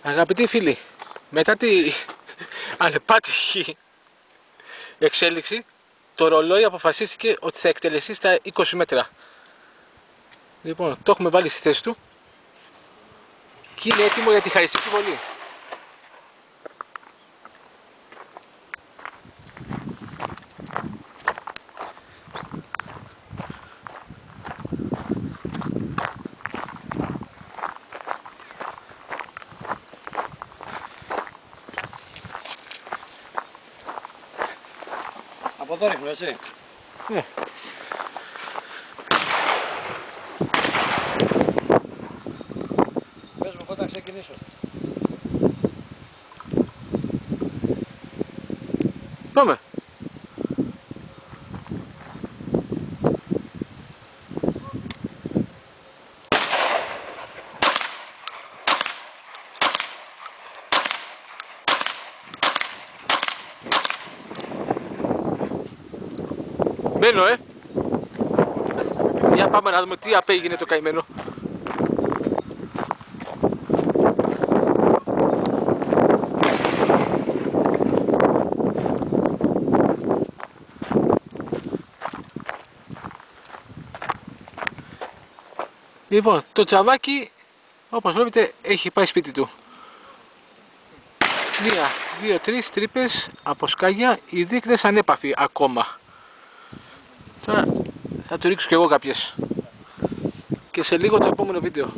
Αγαπητοί φίλοι, μετά τη ανεπάτυχη εξέλιξη, το ρολόι αποφασίστηκε ότι θα εκτελεστεί στα 20 μέτρα. Λοιπόν, το έχουμε βάλει στη θέση του και είναι έτοιμο για τη χαριστική βολή. Από εδώ ρίχνω, έτσι. Ναι. Πες μου πότε να ξεκινήσω. Πάμε. Μένω, Για πάμε να δούμε τι απέγινε το καημένο. Λοιπόν, το τσαβάκι, όπως βλέπετε, έχει πάει σπίτι του. 1, 2, 3 τρύπες από σκάγια, οι δείκτες ανέπαφοι ακόμα. Τώρα θα του ρίξω κι εγώ κάποιες. Και σε λίγο το επόμενο βίντεο.